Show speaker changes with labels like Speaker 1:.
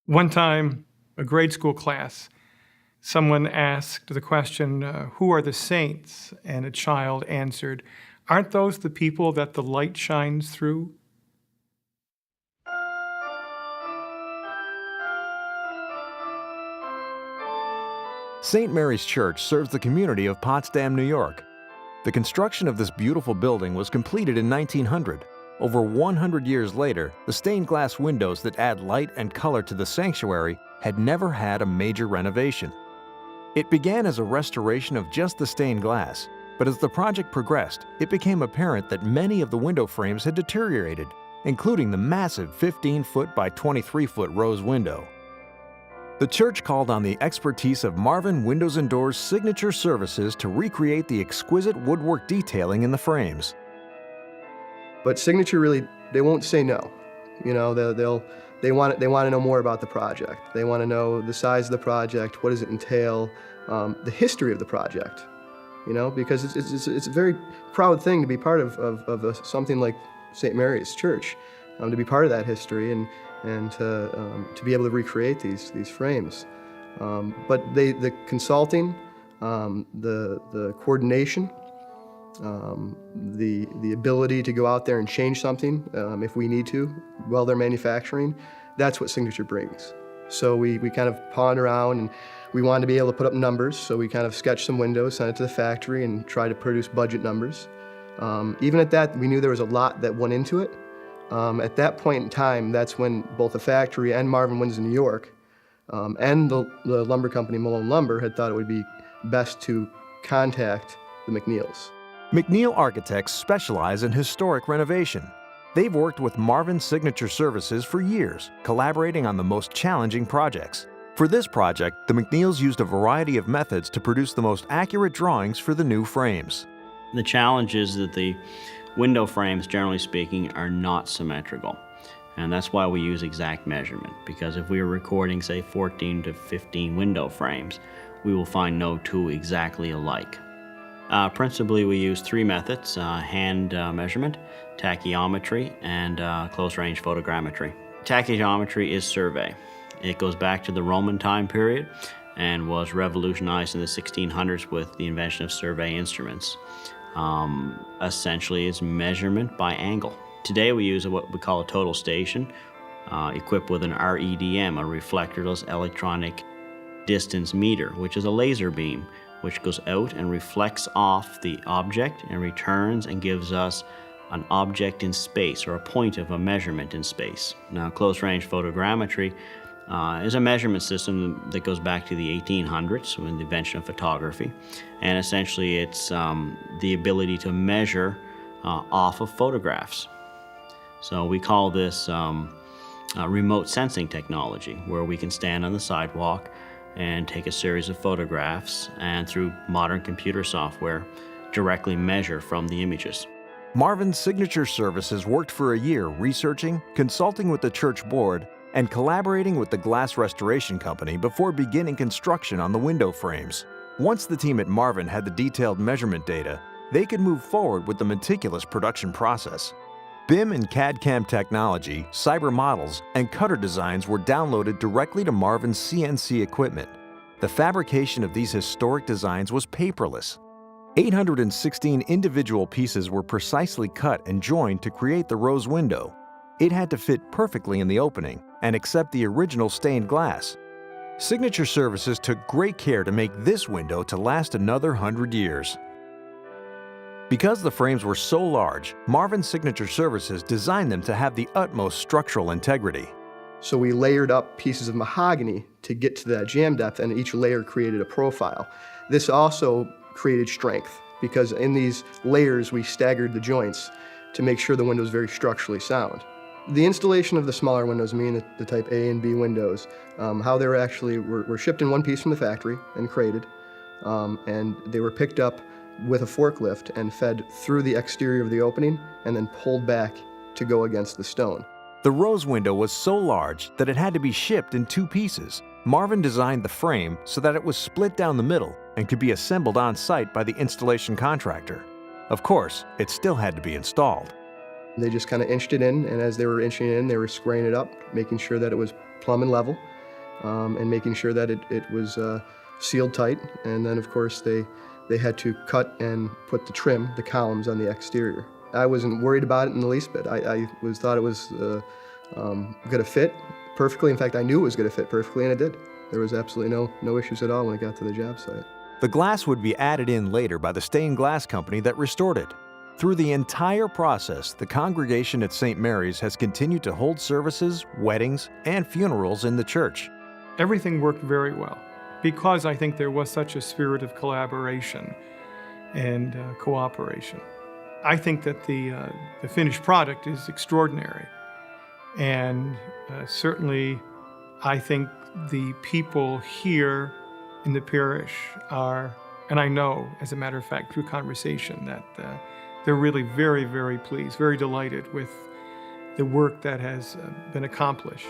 Speaker 1: One time, a grade school class, someone asked the question, who are the saints? And a child answered, aren't those the people that the light shines through?
Speaker 2: St. Mary's Church serves the community of Potsdam, New York. The construction of this beautiful building was completed in 1900. Over 100 years later, the stained glass windows that add light and color to the sanctuary had never had a major renovation. It began as a restoration of just the stained glass, but as the project progressed, it became apparent that many of the window frames had deteriorated, including the massive 15-foot by 23-foot rose window. The church called on the expertise of Marvin Windows & Doors Signature Services to recreate the exquisite woodwork detailing in the frames.
Speaker 3: But Signature really, they won't say no. You know, they want to know more about the project. They want to know the size of the project, what does it entail, the history of the project. You know, because it's a very proud thing to be part of something like St. Mary's Church, to be part of that history and to be able to recreate these frames. But the consulting, the coordination, the ability to go out there and change something if we need to while they're manufacturing, that's what Signature brings. So we kind of pawned around, and we wanted to be able to put up numbers, so we kind of sketched some windows, sent it to the factory, and tried to produce budget numbers. Even at that, we knew there was a lot that went into it. At that point in time, that's when both the factory and Marvin Windows in New York and the lumber company Malone Lumber had thought it would be best to contact the McNeils.
Speaker 2: McNeil architects specialize in historic renovation. They've worked with Marvin Signature Services for years, collaborating on the most challenging projects. For this project, the McNeils used a variety of methods to produce the most accurate drawings for the new frames.
Speaker 4: The challenge is that the window frames, generally speaking, are not symmetrical. And that's why we use exact measurement, because if we were recording, say, 14 to 15 window frames, we will find no two exactly alike. Principally, we use three methods: hand measurement, tachymetry, and close-range photogrammetry. Tachymetry is survey. It goes back to the Roman time period and was revolutionized in the 1600s with the invention of survey instruments. Essentially, it's measurement by angle. Today, we use what we call a total station, equipped with an REDM, a reflectorless electronic distance meter, which is a laser beam which goes out and reflects off the object and returns and gives us an object in space, or a point of a measurement in space. Now, close-range photogrammetry is a measurement system that goes back to the 1800s with the invention of photography. And essentially, it's the ability to measure off of photographs. So we call this remote sensing technology, where we can stand on the sidewalk and take a series of photographs, and through modern computer software, directly measure from the images.
Speaker 2: Marvin Signature Services worked for a year researching, consulting with the church board, and collaborating with the glass restoration company before beginning construction on the window frames. Once the team at Marvin had the detailed measurement data, they could move forward with the meticulous production process. BIM and CAD/CAM technology, cyber models, and cutter designs were downloaded directly to Marvin's CNC equipment. The fabrication of these historic designs was paperless. 816 individual pieces were precisely cut and joined to create the rose window. It had to fit perfectly in the opening and accept the original stained glass. Signature Services took great care to make this window to last another 100 years. Because the frames were so large, Marvin Signature Services designed them to have the utmost structural integrity.
Speaker 3: So we layered up pieces of mahogany to get to that jam depth, and each layer created a profile. This also created strength, because in these layers we staggered the joints to make sure the window is very structurally sound. The installation of the smaller windows, meaning the type A and B windows, how they were shipped in one piece from the factory and crated, and they were picked up with a forklift and fed through the exterior of the opening and then pulled back to go against the stone.
Speaker 2: The rose window was so large that it had to be shipped in two pieces. Marvin designed the frame so that it was split down the middle and could be assembled on site by the installation contractor. Of course, it still had to be installed.
Speaker 3: They just kind of inched it in, and as they were inching it in, they were squaring it up, making sure that it was plumb and level. and making sure that it was sealed tight. And then, of course, they had to cut and put the columns on the exterior. I wasn't worried about it in the least bit. I thought it was going to fit perfectly. In fact, I knew it was going to fit perfectly, and it did. There was absolutely no issues at all when it got to the job site.
Speaker 2: The glass would be added in later by the stained glass company that restored it. Through the entire process, the congregation at St. Mary's has continued to hold services, weddings, and funerals in the church.
Speaker 1: Everything worked very well because I think there was such a spirit of collaboration and cooperation. I think that the finished product is extraordinary. And certainly, I think the people here in the parish are, and I know, as a matter of fact, through conversation, that they're really very, very pleased, very delighted with the work that has been accomplished.